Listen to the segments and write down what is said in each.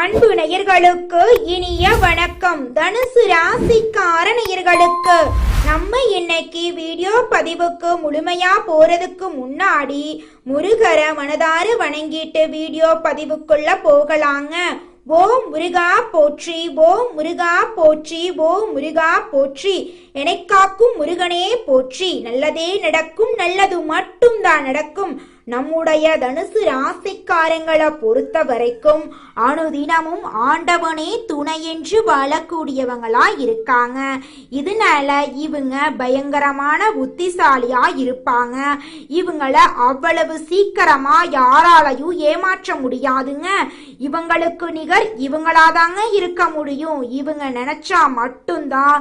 அன்பு நேயர்களுக்கு இனிய வணக்கம். தனுசு ராசிக்கார நேயர்களுக்கு நம்ம இன்னைக்கு வீடியோ பதிவுக்கு முழுமையா போறதுக்கு முன்னாடி முருகரை மனதார வணங்கிட்டு வீடியோ பதிவுக்குள்ள போகலாங்க. ஓம் முருகா போற்றி, ஓம் முருகா போற்றி, ஓம் முருகா போற்றி, எனக்காக்கும் முருகனே போற்றி. நல்லதே நடக்கும், நல்லது மட்டும்தான் நடக்கும். நம்முடைய தனுசு ராசிக்காரங்களை பொறுத்த வரைக்கும் அனுதினமும் ஆண்டவனே துணை என்று வாழக்கூடியவங்களா இருக்காங்க. இதனால இவங்க பயங்கரமான புத்திசாலியா இருப்பாங்க. இவங்கள அவ்வளவு சீக்கிரமா யாராலையும் ஏமாற்ற முடியாதுங்க. இவங்களுக்கு நிகர் இவங்களாதாங்க இருக்க முடியும். இவங்க நினைச்சா மட்டும்தான்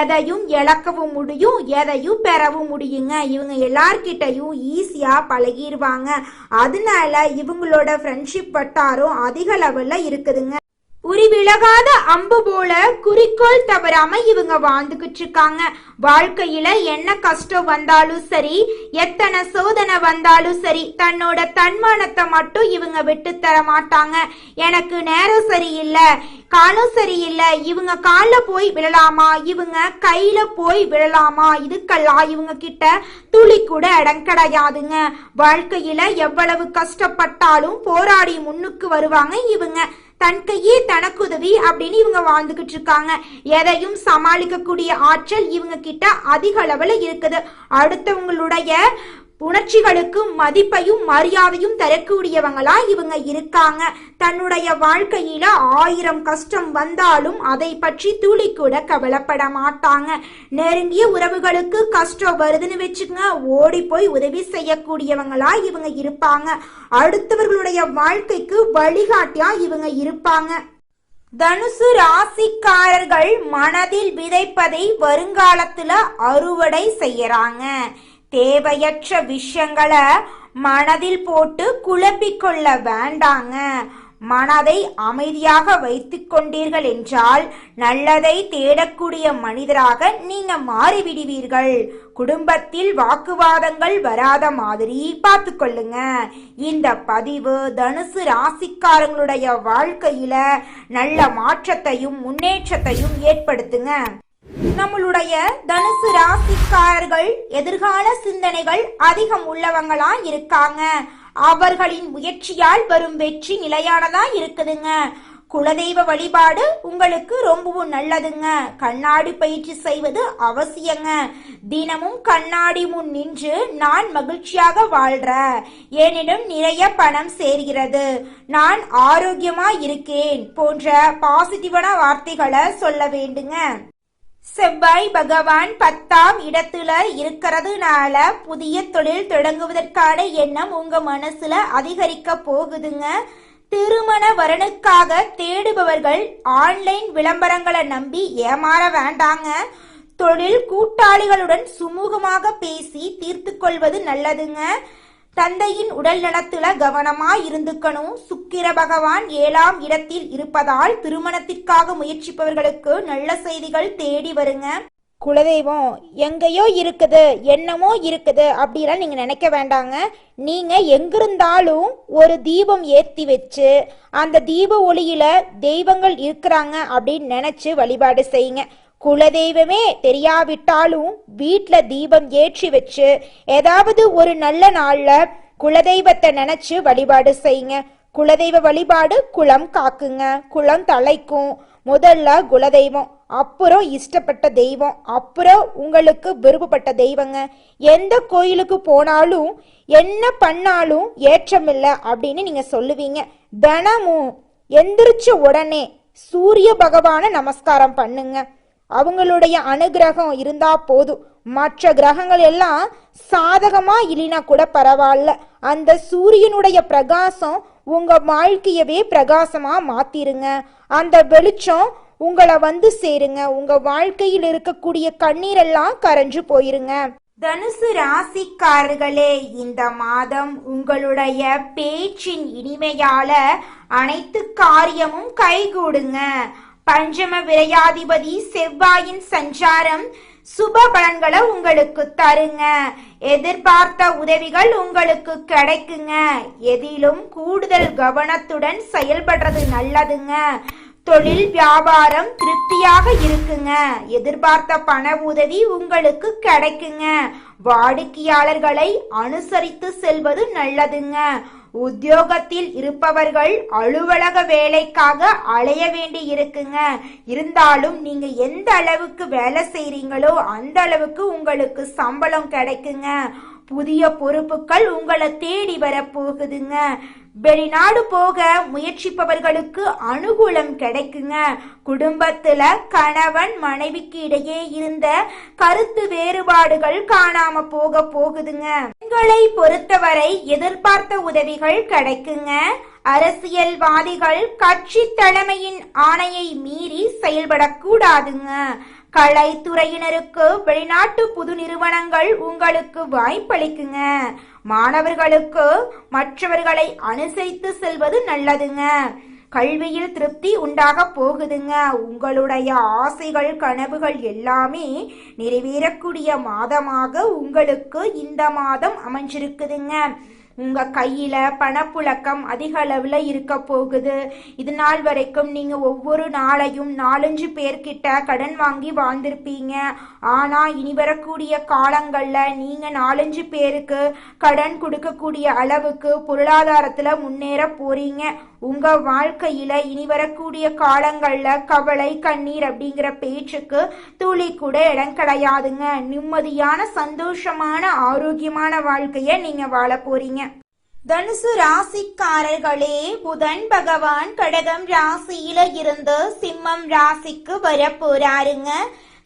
எதையும் இழக்கவும் முடியும், எதையும் பெறவும் முடியுங்க. இவங்க எல்லார்கிட்டையும் ஈஸியா பழகிடுவாங்க. அதனால இவங்களோட ஃப்ரெண்ட்ஷிப் வட்டாரம் அதிக லெவல்ல இருக்குதுங்க. உரிவிலகாத அம்பு போல குறிக்கோள் தவறாம இவங்க வாழ்ந்துகிட்டு இருக்காங்க. வாழ்க்கையில என்ன கஷ்டம் வந்தாலும் சரி, எத்தனை சோதனை வந்தாலும் சரி, தன்னோட தன்மானத்தை மட்டும் இவங்க விட்டு தர மாட்டாங்க. எனக்கு நேரம் சரியில்லை, காலம் சரியில்லை, இவங்க காலில் போய் விழலாமா, இவங்க கையில போய் விழலாமா, இதுக்கெல்லாம் இவங்க கிட்ட துளி கூட இடம் கிடையாதுங்க. வாழ்க்கையில எவ்வளவு கஷ்டப்பட்டாலும் போராடி முன்னுக்கு வருவாங்க இவங்க. தன் கையே தனக்குதவி அப்படின்னு இவங்க வாழ்ந்துகிட்டு இருக்காங்க. எதையும் சமாளிக்கக்கூடிய ஆற்றல் இவங்க கிட்ட அதிக அளவுல இருக்குது. அடுத்தவங்களுடைய உணர்ச்சிகளுக்கு மதிப்பையும் மரியாதையும் தரக்கூடியவங்களா இவங்க இருக்காங்க. தன்னுடைய வாழ்க்கையில 1000 கஷ்டம் வந்தாலும் அதை பற்றி துளி கூட கவலைப்பட மாட்டாங்க. நெருங்கிய உறவுகளுக்கு கஷ்டம் வருதுன்னு வச்சுக்கங்க, ஓடி போய் உதவி செய்யக்கூடியவங்களா இவங்க இருப்பாங்க. அடுத்தவர்களுடைய வாழ்க்கைக்கு வழிகாட்டியா இவங்க இருப்பாங்க. தனுசு ராசிக்காரர்கள் மனதில் விதைப்பதை வருங்காலத்துல அறுவடை செய்யறாங்க. தேவையற்ற விஷயங்களை மனதில் போட்டு குழப்பிக்கொள்ள வேண்டாங்க. மனதை அமைதியாக வைத்துக் கொண்டீர்கள் என்றால் நல்லதை தேடக்கூடிய மனிதராக நீங்க மாறிவிடுவீர்கள். குடும்பத்தில் வாக்குவாதங்கள் வராத மாதிரி பார்த்து கொள்ளுங்க. இந்த பதிவு தனுசு ராசிக்காரங்களுடைய வாழ்க்கையில நல்ல மாற்றத்தையும் முன்னேற்றத்தையும் ஏற்படுத்துங்க. நம்மளுடைய தனுசு ராசிக்காரர்கள் எதிர்கால சிந்தனைகள் அதிகம் உள்ளவங்களா இருக்காங்க. அவர்களின் முயற்சியால் வரும் வெற்றி நிலையானதா இருக்குதுங்க. குலதெய்வ வழிபாடு உங்களுக்கு ரொம்பவும் நல்லதுங்க. கண்ணாடி பயிற்சி செய்வது அவசியங்க. தினமும் கண்ணாடி முன் நின்று நான் மகிழ்ச்சியாக வாழ்றேன், என்னிடம் நிறைய பணம் சேர்கிறது, நான் ஆரோக்கியமா இருக்கேன் போன்ற பாசிட்டிவான வார்த்தைகளை சொல்ல வேண்டுங்க. செவ்வாய் பகவான் 10ஆம் இடத்துல இருக்கிறதுனால புதிய தொழில் தொடங்குவதற்கான எண்ணம் உங்க மனசுல அதிகரிக்க போகுதுங்க. திருமண வரனுக்காக தேடுபவர்கள் ஆன்லைன் விளம்பரங்களை நம்பி ஏமாற வேண்டாங்க. தொழில் கூட்டாளிகளுடன் சுமூகமாக பேசி தீர்த்து கொள்வது நல்லதுங்க. தந்தையின் உடல் நலத்துல கவனமா இருந்துக்கணும். சுக்கிர பகவான் 7ஆம் இடத்தில் இருப்பதால் திருமணத்திற்காக முயற்சிப்பவர்களுக்கு நல்ல செய்திகள் தேடி வருங்க. குலதெய்வம் எங்கேயோ இருக்குது, என்னமோ இருக்குது அப்படிலாம் நீங்க நினைக்க வேண்டாங்க. நீங்க எங்கிருந்தாலும் ஒரு தீபம் ஏற்றி வச்சு அந்த தீப ஒளியில தெய்வங்கள் இருக்கிறாங்க அப்படின்னு நினைச்சு வழிபாடு செய்யுங்க. குலதெய்வமே தெரியாவிட்டாலும் வீட்டுல தீபம் ஏற்றி வச்சு ஏதாவது ஒரு நல்ல நாள்ல குலதெய்வத்தை நினைச்சு வழிபாடு செய்யுங்க. குலதெய்வ வழிபாடு குலம் காக்குங்க, குலம் தலைக்கும். முதல்ல குலதெய்வம், அப்புறம் இஷ்டப்பட்ட தெய்வம், அப்புறம் உங்களுக்கு விருப்பப்பட்ட தெய்வங்க. எந்த கோயிலுக்கு போனாலும் என்ன பண்ணாலும் ஏற்றமில்லை அப்படின்னு நீங்க சொல்லுவீங்க. தினமும் எந்திரிச்ச உடனே சூரிய பகவான நமஸ்காரம் பண்ணுங்க. அவங்களுடைய அனுகிரகம் இருந்தா போதும். மற்ற கிரகங்கள் எல்லாம் சாதகமா இல்லைனா கூட பரவாயில்ல, அந்த சூரியனுடைய பிரகாசம் உங்க வாழ்க்கையவே பிரகாசமா மாத்திருங்க. அந்த வெளிச்சம் உங்களை வந்து சேருங்க. உங்க வாழ்க்கையில் இருக்கக்கூடிய கண்ணீரெல்லாம் கரைஞ்சு போயிருங்க. தனுசு ராசிக்காரர்களே, இந்த மாதம் உங்களுடைய பேச்சின் இனிமையால அனைத்து காரியமும் கைகூடுங்க. பஞ்சம விரையாதிபதி செவ்வாயின் சஞ்சாரம் சுப பலன்களை உங்களுக்கு தருங்க. எதிர்பார்த்த உதவிகள் உங்களுக்கு கிடைக்குங்க. எதிலும் கூடுதல் கவனத்துடன் செயல்படுறது நல்லதுங்க. தொழில் வியாபாரம் திருப்தியாக இருக்குங்க. எதிர்பார்த்த பண உதவி உங்களுக்கு கிடைக்குங்க. வாடிக்கையாளர்களை அனுசரித்து செல்வது நல்லதுங்க. உத்தியோகத்தில் இருப்பவர்கள் அலுவலக வேலைக்காக அலைய வேண்டி இருக்குங்க. இருந்தாலும் நீங்க எந்த அளவுக்கு வேலை செய்றீங்களோ அந்த அளவுக்கு உங்களுக்கு சம்பளம் கிடைக்குங்க. புதிய பொறுப்புகள் உங்களை தேடி வர போகுதுங்க. வெளிநாடு போக முயற்சிப்பவர்களுக்கு அனுகூலம் கிடைக்குங்க. குடும்பத்துல கணவன் மனைவிக்கு இடையே இருந்த கருத்து வேறுபாடுகள் காணாம போகுதுங்க. பெண்களை பொறுத்தவரை எதிர்பார்த்த உதவிகள் கிடைக்குங்க. அரசியல்வாதிகள் கட்சி தலைமையின் ஆணையை மீறி செயல்படக்கூடாதுங்க. கலைத்துறையினருக்கு வெளிநாட்டு புது நிறுவனங்கள் உங்களுக்கு வாய்ப்பளிக்குங்க. மாணவர்களுக்கு மற்றவர்களை அனுசரித்து செல்வது நல்லதுங்க. கல்வியில் திருப்தி உண்டாக போகுதுங்க. உங்களுடைய ஆசைகள் கனவுகள் எல்லாமே நிறைவேறக்கூடிய மாதமாக உங்களுக்கு இந்த மாதம் அமைஞ்சிருக்குதுங்க. உங்க கையில பணப்புழக்கம் அதிக அளவுல இருக்க போகுது. இது நாள் வரைக்கும் நீங்க ஒவ்வொரு நாளையும் 4-5 பேர்கிட்ட கடன் வாங்கி வாழ்ந்திருப்பீங்க. ஆனா இனி வரக்கூடிய காலங்கள்ல நீங்க 4-5 பேருக்கு கடன் கொடுக்கக்கூடிய அளவுக்கு பொருளாதாரத்துல முன்னேற போறீங்க. உங்க வாழ்க்கையில இனி வரக்கூடிய காலங்கள்ல கவலை கண்ணீர் அப்படிங்கிற பேச்சுக்கு துளி கூட இடம் கிடையாதுங்க. நிம்மதியான சந்தோஷமான ஆரோக்கியமான வாழ்க்கைய நீங்க வாழ போறீங்க. தனுசு ராசிக்காரர்களே, புதன் பகவான் கடகம் ராசியில இருந்து சிம்மம் ராசிக்கு வர போறாருங்க.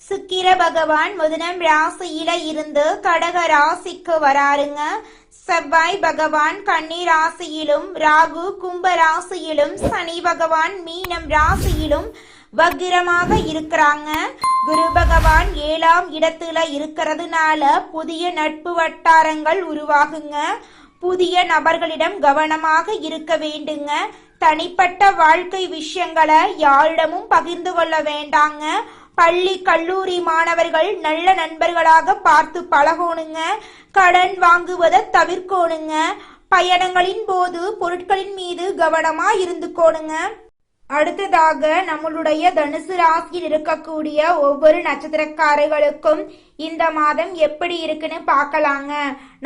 சுக்கிர பகவான் மிதுனம் ராசியில இருந்து கடக ராசிக்கு வராருங்க. செவ்வாய் பகவான் கன்னி ராசியிலும், ராகு கும்ப ராசியிலும், சனி பகவான் மீனம் ராசியிலும் வக்கிரமாக இருக்கிறாங்க. குரு பகவான் 7ஆம் இடத்துல இருக்கிறதுனால புதிய நட்பு வட்டாரங்கள் உருவாகுங்க. புதிய நபர்களிடம் கவனமாக இருக்க வேண்டுங்க. தனிப்பட்ட வாழ்க்கை விஷயங்களை யாரிடமும் பகிர்ந்து கொள்ள வேண்டாங்க. பள்ளி கல்லூரி மாணவர்கள் நல்ல நண்பர்களாக பார்த்து பழகணுங்க. கடன் வாங்குவதை தவிர்க்கணுங்க. பயணங்களின் போது பொருட்களின் மீது கவனமா இருந்துக்கோணுங்க. அடுத்ததாக நம்மளுடைய தனுசு ராசியில் இருக்கக்கூடிய ஒவ்வொரு நட்சத்திரக்காரர்களுக்கும் இந்த மாதம் எப்படி இருக்குன்னு பார்க்கலாங்க.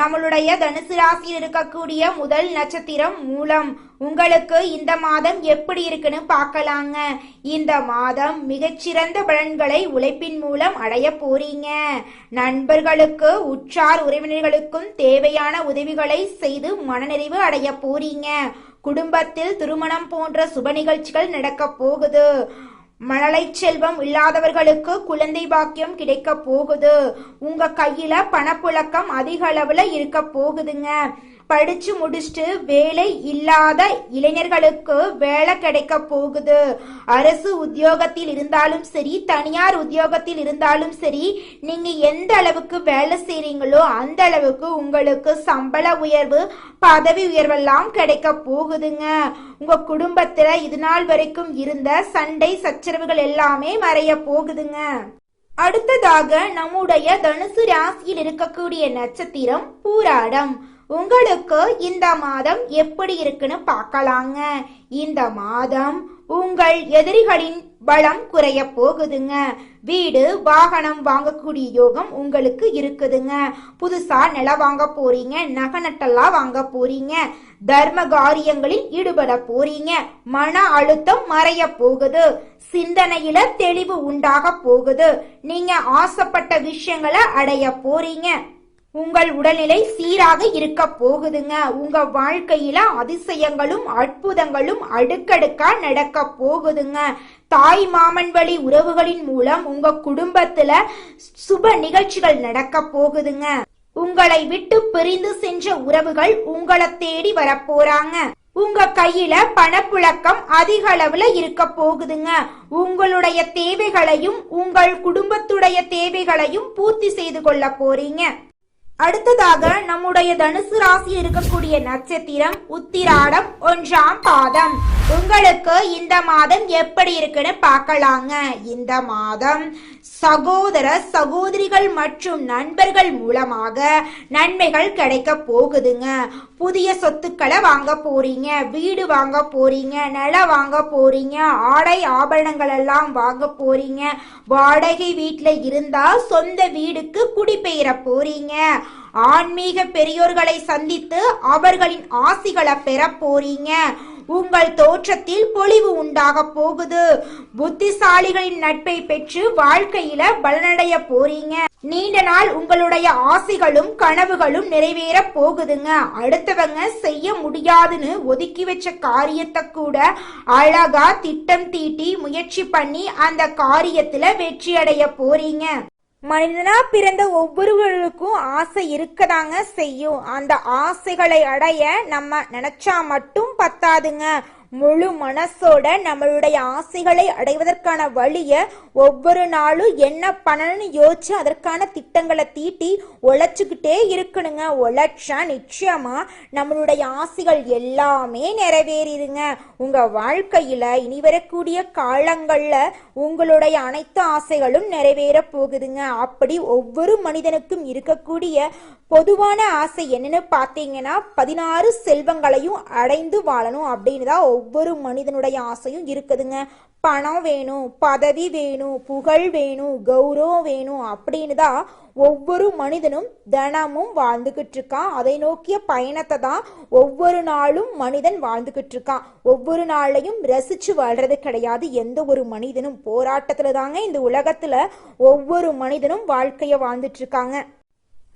நம்மளுடைய தனுசு ராசியில் இருக்கக்கூடிய முதல் நட்சத்திரம் மூலம். உங்களுக்கு இந்த மாதம் எப்படி இருக்குன்னு பார்க்கலாங்க. இந்த மாதம் மிகச்சிறந்த பலன்களை உழைப்பின் மூலம் அடைய போறீங்க. நண்பர்களுக்கு உற்றார் உறவினர்களுக்கும் தேவையான உதவிகளை செய்து மனநிறைவு அடைய போறீங்க. குடும்பத்தில் திருமணம் போன்ற சுப நிகழ்ச்சிகள் நடக்க போகுது. மழலை செல்வம் இல்லாதவர்களுக்கு குழந்தை பாக்கியம் கிடைக்க போகுது. உங்க கையில பணப்புழக்கம் அதிக அளவுல இருக்க போகுதுங்க. படிச்சு முடிச்சுட்டு வேலை இல்லாத இளைஞர்களுக்கு வேலை கிடைக்க போகுது. அரசு உத்தியோகத்தில் இருந்தாலும் சரி, தனியார் உத்தியோகத்தில் இருந்தாலும் சரி, நீங்க எந்த அளவுக்கு வேலை செய்றீங்களோ அந்த அளவுக்கு உங்களுக்கு சம்பள உயர்வு, பதவி உயர்வெல்லாம் கிடைக்க போகுதுங்க. உங்க குடும்பத்துல இது நாள் வரைக்கும் இருந்த சண்டை சச்சரவுகள் எல்லாமே மறைய போகுதுங்க. அடுத்ததாக நம்முடைய தனுசு ராசியில் இருக்கக்கூடிய நட்சத்திரம் பூராடம். உங்களுக்கு இந்த மாதம் எப்படி இருக்குன்னு பார்க்கலாங்க. இந்த மாதம் உங்கள் எதிரிகளின் பலம் குறைய போகுதுங்க. வீடு வாகனம் வாங்கக்கூடிய யோகம் உங்களுக்கு இருக்குதுங்க. புதுசா நிலம் வாங்க போறீங்க, நகை நட்டெல்லாம் வாங்க போறீங்க, தர்ம காரியங்களில் ஈடுபட போறீங்க. மன அழுத்தம் மறைய போகுது. சிந்தனையில தெளிவு உண்டாக போகுது. நீங்க ஆசைப்பட்ட விஷயங்களை அடைய போறீங்க. உங்கள் உடல்நிலை சீராக இருக்க போகுதுங்க. உங்க வாழ்க்கையில அதிசயங்களும் அற்புதங்களும் அடுக்கடுக்கா நடக்க போகுதுங்க. தாய் மாமன் வழி உறவுகளின் மூலம் உங்க குடும்பத்துல சுப நிகழ்ச்சிகள் நடக்க போகுதுங்க. உங்களை விட்டு பிரிந்து சென்ற உறவுகள் உங்களை தேடி வர போறாங்க. உங்க கையில பணப்புழக்கம் அதிக அளவுல இருக்க போகுதுங்க. உங்களுடைய தேவைகளையும் உங்கள் குடும்பத்துடைய தேவைகளையும் பூர்த்தி செய்து கொள்ள போறீங்க. அடுத்ததாக நம்முடைய தனுசு ராசி இருக்கக்கூடிய நட்சத்திரம் உத்திராடம் 1ஆம் பாதம். உங்களுக்கு இந்த மாதம் எப்படி இருக்குன்னு பார்க்கலாங்க. இந்த மாதம் சகோதர சகோதரிகள் மற்றும் நண்பர்கள் மூலமாக நன்மைகள் கிடைக்க போகுதுங்க. புதிய சொத்துக்களை வாங்க போறீங்க, வீடு வாங்க போறீங்க, நிலம் வாங்க போறீங்க, ஆடை ஆபரணங்கள் எல்லாம் வாங்க போறீங்க. வாடகை வீட்டுல இருந்தா சொந்த வீடுக்கு குடிபெயர போறீங்க. ஆன்மீக பெரியோர்களை சந்தித்து அவர்களின் ஆசிகளை பெற போறீங்க. உங்கள் தோற்றத்தில் பொலிவு உண்டாக போகுது. புத்திசாலிகளின் நட்பை பெற்று வாழ்க்கையில பலனடைய போறீங்க. நீண்ட நாள் உங்களுடைய ஆசைகளும் கனவுகளும் நிறைவேற போகுதுங்க. அடுத்தவங்க செய்ய முடியாதுன்னு ஒதுக்கி வச்ச காரியத்தை கூட அழகா திட்டம் தீட்டி முயற்சி பண்ணி அந்த காரியத்துல வெற்றி அடைய போறீங்க. மனிதனா பிறந்த ஒவ்வொருவருக்கும் ஆசை இருக்கதாங்க செய்யும். அந்த ஆசைகளை அடைய நம்ம நினைச்சா மட்டும் பத்தாதுங்க. முழு மனசோட நம்மளுடைய ஆசைகளை அடைவதற்கான வழிய ஒவ்வொரு நாளும் என்ன பண்ணணும்னு யோசிச்சு அதற்கான திட்டங்களை தீட்டி உழைச்சுக்கிட்டே இருக்கணுங்க. உழைச்சா நிச்சயமா நம்மளுடைய ஆசைகள் எல்லாமே நிறைவேறிடுங்க. உங்க வாழ்க்கையில இனி வரக்கூடிய காலங்கள்ல உங்களுடைய அனைத்து ஆசைகளும் நிறைவேற போகுதுங்க. அப்படி ஒவ்வொரு மனிதனுக்கும் இருக்கக்கூடிய பொதுவான ஆசை என்னன்னு பார்த்தீங்கன்னா 16 செல்வங்களையும் அடைந்து வாழணும் அப்படின்னு தான் ஒவ்வொரு மனிதனுடைய ஆசையும் இருக்குதுங்க. பணம் வேணும், பதவி வேணும், புகழ் வேணும், கௌரவம் வேணும் அப்படின்னு தான் ஒவ்வொரு மனிதனும் தினமும் வாழ்ந்துகிட்டு இருக்கான். அதை நோக்கிய பயணத்தை தான் ஒவ்வொரு நாளும் மனிதன் வாழ்ந்துகிட்டு இருக்கான். ஒவ்வொரு நாளையும் ரசிச்சு வாழ்றது கிடையாது. எந்த ஒரு மனிதனும் போராட்டத்துல தாங்க இந்த உலகத்துல ஒவ்வொரு மனிதனும் வாழ்க்கைய வாழ்ந்துட்டு இருக்காங்க.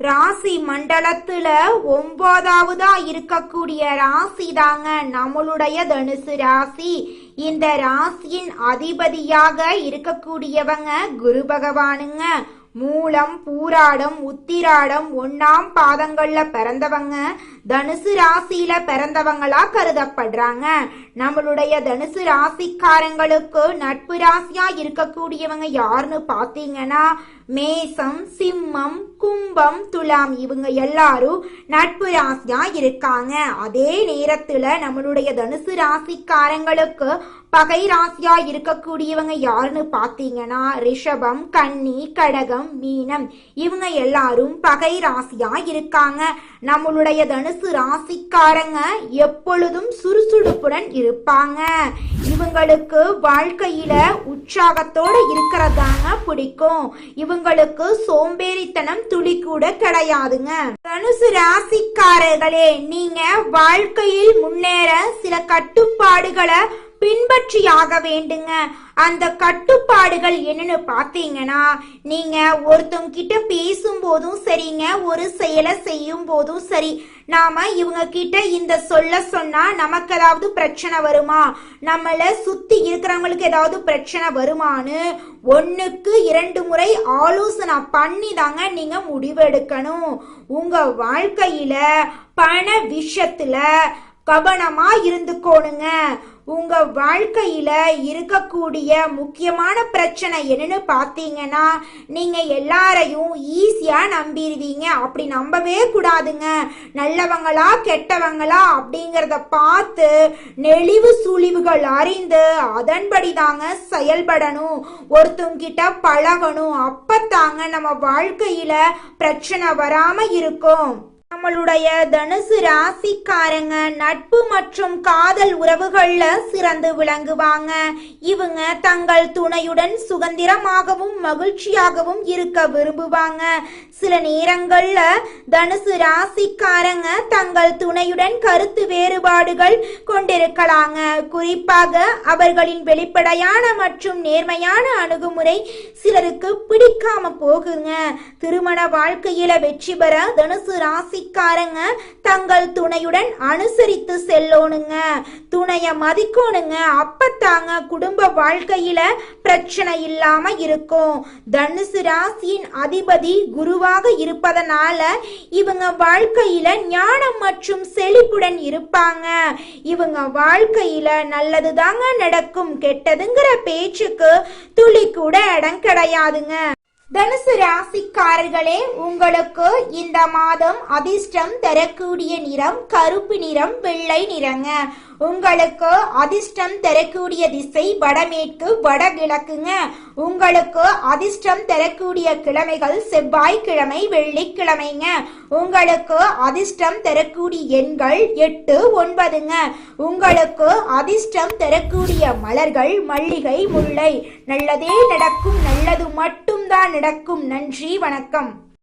ராசி மண்டலத்துல 9வதா இருக்கக்கூடிய ராசி தாங்க நம்மளுடைய தனுசு ராசி. இந்த ராசியின் அதிபதியாக இருக்கக்கூடியவங்க குரு பகவானுங்க. மூலம், பூராடம், உத்திராடம் 1ஆம் பாதங்கள்ல பிறந்தவங்க தனுசு ராசியில பிறந்தவங்களா கருதப்படுறாங்க. நம்மளுடைய தனுசு ராசிக்காரங்களுக்கு நட்பு ராசியா இருக்கக்கூடியவங்க யாருன்னு பாத்தீங்கன்னா மேசம், சிம்மம், கும்பம், துலாம் இவங்க எல்லாரும் நட்பு ராசியா இருக்காங்க. அதே நேரத்துல நம்மளுடைய தனுசு ராசிக்காரங்களுக்கு பகை ராசியா இருக்கக்கூடியவங்க யாருன்னு பாத்தீங்கன்னா ரிஷபம், கன்னி, கடகம், மீனம் இவங்க எல்லாரும் பகை ராசியா இருக்காங்க. நம்மளுடைய தனுசு ராசிக்காரங்க எப்பொழுதும் சுறுசுறுப்புடன் இருப்பாங்க. இவங்களுக்கு வாழ்க்கையில உற்சாகத்தோட இருக்கிறதாங்க பிடிக்கும். இவங்களுக்கு சோம்பேறித்தனம் துளி கூட கிடையாதுங்க. தனுசு ராசிக்காரர்களே, நீங்க வாழ்க்கையில் முன்னேற சில கட்டுப்பாடுகளை பின்பற்றியாக வேண்டுங்க. அந்த கட்டுப்பாடுகள் என்னன்னு பாத்தீங்கன்னா நீங்க ஒருத்தவங்க கிட்ட பேசும் போதும் சரிங்க, ஒரு செயலை செய்யும் போதும் சரி, நாம இவங்க கிட்ட இந்த சொல்ல சொன்னா நமக்கு ஏதாவது பிரச்சனை வருமா, நம்மள சுத்தி இருக்கிறவங்களுக்கு ஏதாவது பிரச்சனை வருமானு 1க்கு 2 முறை ஆலோசனை பண்ணி தாங்க நீங்க முடிவெடுக்கணும். உங்க வாழ்க்கையில பண விஷயத்துல கவனமா இருந்துக்கோணுங்க. உங்க வாழ்க்கையில இருக்கக்கூடிய முக்கியமான பிரச்சனை என்னன்னு பாத்தீங்கன்னா நீங்க எல்லாரையும் ஈஸியா நம்பிடுவீங்க. அப்படி நம்பவே கூடாதுங்க. நல்லவங்களா கெட்டவங்களா அப்படிங்கறத பார்த்து நெளிவு சுழிவுகள் அறிந்து அதன்படி தாங்க செயல்படணும். ஒருத்தவங்க கிட்ட பழகணும். அப்பத்தாங்க நம்ம வாழ்க்கையில பிரச்சனை வராம இருக்கும். நம்மளுடைய தனுசு ராசிக்காரங்க நட்பு மற்றும் காதல் உறவுகள்ல சிறந்து விளங்குவாங்க. இவங்க தங்கள் துணையுடன் சுதந்திரமாகவும் மகிழ்ச்சியாகவும் இருக்க விரும்புவாங்க. சில நேரங்கள்ல தனுசு ராசிக்காரங்க தங்கள் துணையுடன் கருத்து வேறுபாடுகள் கொண்டிருக்கலாங்க. குறிப்பாக அவர்களின் வெளிப்படையான மற்றும் நேர்மையான அணுகுமுறை சிலருக்கு பிடிக்காம போகுங்க. திருமண வாழ்க்கையில வெற்றி பெற தனுசு ராசிக்காரங்க தங்கள் துணையுடன் அனுசரித்து செல்லோனுங்க. துணைய மதிக்கோணுங்க. அப்பத்தாங்க குடும்ப வாழ்க்கையில பிரச்சனை இல்லாம இருக்கும். தனுசு ராசியின் அதிபதி குருவாக இருப்பதனால இவங்க வாழ்க்கையில ஞானம் மற்றும் செழிப்புடன் இருப்பாங்க. இவங்க வாழ்க்கையில நல்லது தாங்க நடக்கும், கெட்டதுங்கிற பேச்சுக்கு துளி கூட இடம் கிடையாதுங்க. தனுசு ராசிக்காரர்களே, உங்களுக்கு இந்த மாதம் அதிர்ஷ்டம் தரக்கூடிய நிறம் கருப்பு நிறம், வெள்ளை நிறங்க. உங்களுக்கு அதிர்ஷ்டம் தரக்கூடிய திசை வடமேற்கு வடகிழக்குங்க. உங்களுக்கு அதிர்ஷ்டம் தரக்கூடிய கிழமைகள் செவ்வாய்க்கிழமை, வெள்ளிக்கிழமைங்க. உங்களுக்கு அதிர்ஷ்டம் தரக்கூடிய எண்கள் 8, 9ங்க. உங்களுக்கு அதிர்ஷ்டம் தரக்கூடிய மலர்கள் மல்லிகை, முல்லை. நல்லதே நடக்கும், நல்லது மட்டும்தான் நடக்கும். நன்றி, வணக்கம்.